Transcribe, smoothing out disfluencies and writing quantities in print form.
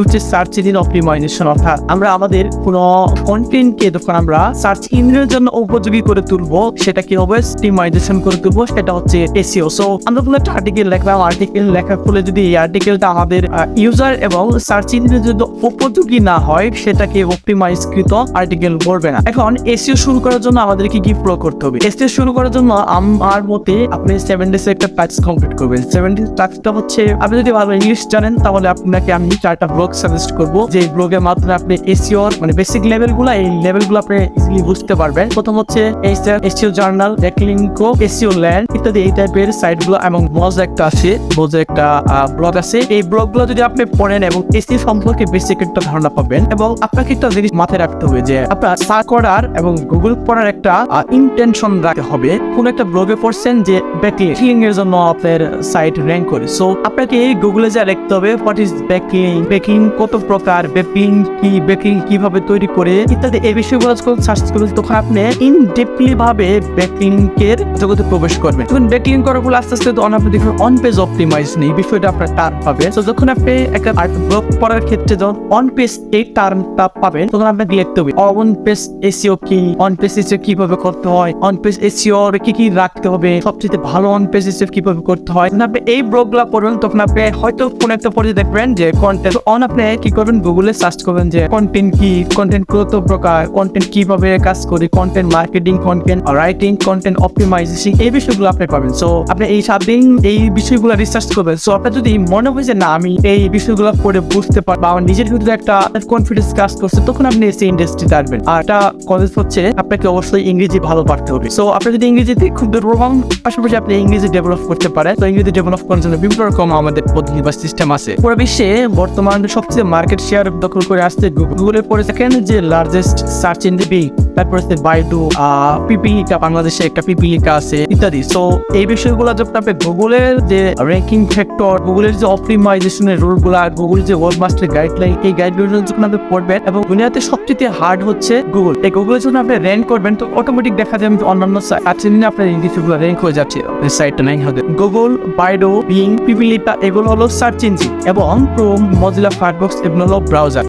হচ্ছে search engine optimisation. অর্থাৎ আমরা আমাদের কোনো কন্টেন্টকে যখন আমরা সার্চ ইঞ্জিনের জন্য উপযোগী করে তুলবো, সেটা কি হবে, অপটিমাইজেশন করে তুলবো, সেটা হচ্ছে এসইও। সো আমরা কোনো একটা আর্টিকেল লিখলাম, আর্টিকেল লেখা ফলে যদি এই আর্টিকেলটা আমাদের ইউজার এবং সার্চ ইঞ্জিনের যদি উপযোগী না হয়, সেটাকে অপটিমাইজকৃত আর্টিকেল বলবে না। এখন এসইও শুরু করার জন্য আমাদের কি কি ফলো করতে হবে? এসইও শুরু করার জন্য আমার মতে আপনি 7 ডেজ একটা টাস্ক কমপ্লিট করবেন। 7 ডেজ টাস্কটা হচ্ছে, আপনি যদি ভালো ইংলিশ জানেন তাহলে আপনাকে আমি 4টা ব্লগ সাজেস্ট করবো, যে ব্লগের মাধ্যমে আপনি এসইও মানে বেসিক লেভেলগুলো, এই লেভেলগুলো আপনি ইজিলি বুঝতে পারবেন। প্রথম হচ্ছে SEO journal, backlink, SEO land ইত্যাদি এই টাইপের সাইটগুলো, এবং মজা একটা ব্লগ আছে। এই ব্লগগুলো যদি আপনি পড়েন এবং এসইও সম্পর্কে বেসিক একটা ধারণা পাবেন। এবং আপনাকে একটা জিনিস মাথায় রাখতে হবে যে আপনার সার্চ করার এবং গুগল পড়ার একটা ইন্টেনশন রাখতে হবে। কোন একটা ব্লগে পড়ছেন যে ব্যাকলিং এর জন্য আপনার সাইট র্যাঙ্ক করে, সো আপনাকে গুগলে যা লিখতে হবে হোয়াট ইজ ব্যাকলিং কত প্রকার, ব্যাকলিং কিভাবে তৈরি করে ইত্যাদি, এই বিষয়গুলো যখন সার্চ করবেন তখন আপনি ইন ডেপলি ভাবে ব্যাকলিং এর জগতে প্রবেশ করবেন। তখন ব্যাকলিং করার ফলে আস্তে আস্তে আপনি দেখবেন অন পেজ অপটিমাইজ নেই, বিষয়টা আপনার টার্ম পাবে। তো যখন আপনি একটা ব্লগ পড়ার ক্ষেত্রে যখন অন পেজ এই টার্মটা পাবেন, তখন আপনাকে লিখতে হবে অন পেজ এসইও কি, অন পেজ এসইও কিভাবে করতে হয়, অন পেজ এসইও কি কি রাখতে হবে, সবচেয়ে ভালো অন পেজ এসইও কিভাবে করতে হয়। আপনি এই ব্লগগুলো পড়বেন, তখন আপনি হয়তো কোন একটা পর্যায়ে দেখবেন যে কন্টেন্ট আপনি কি করবেন, গুগলে সার্চ করবেন যে কন্টেন্ট কি, কন্টেন্ট কত প্রকার, কন্টেন্ট কিভাবে কাজ করে, content marketing, content writing, content optimisation, এই বিষয়গুলো আপনি পাবেন। সো আপনি এই এই বিষয়গুলো রিসার্চ করবেন। সো আপনার যদি মনে হয় যে না আমি এই বিষয়গুলো পড়ে বুঝতে পারবো, আমার নিজের ভিতরে একটা কনফিডেন্স কাজ করছে, তখন আপনি এই ইন্ডাস্ট্রিতে আসবেন। আর একটা কলেজ হচ্ছে আপনাকে অবশ্যই ইংরেজি ভালো পারতে হবে। সো আপনি যদি ইংরেজিতে খুব দুর্বল হন, পাশাপাশি আপনি ইংরেজি ডেভেলপ করতে পারেন। তো ইংরেজি ডেভেলপ করার জন্য বিভিন্ন রকম আমাদের পদ্ধতি বা সিস্টেম আছে। পুরো বিশ্বে বর্তমান সবচেয়ে মার্কেট শেয়ার দখল করে আসছে গুগলের পরে সেকেন্ড যে লার্জেস্ট সার্চ ইঞ্জিন, তারপর হচ্ছে বাইডু, পিপিলিকা, বাংলাদেশে একটা পিপিলিকা আছে ইত্যাদি। সো এই বিষয়গুলো যখন আপনি গুগলের যে র্যাঙ্কিং ফ্যাক্টর, গুগলের যে অপটিমাইজেশনের রুল গুলা, গুগল যে ওয়েব মাস্টার গাইডলাইন, এই গাইডলাইন যখন আপনি পড়বেন, এবং দুনিয়াতে সবচেয়ে হার্ড হচ্ছে গুগল, এই গুগলের জন্য আপনি র্যাঙ্ক করবেন, তো অটোমেটিক দেখা যাবে অন্যান্য সার্চ ইঞ্জিনে আপনার ইংরেজিগুলো র্যাঙ্ক হয়ে যাচ্ছে, সাইটটা নাই হবে। গুগল, বাইডু, বিং, পিপিলিকা এগুলো হলো সার্চ ইঞ্জিন, এবং ক্রোম, মজিলা ফায়ারফক্স এগুলো হলো ব্রাউজার।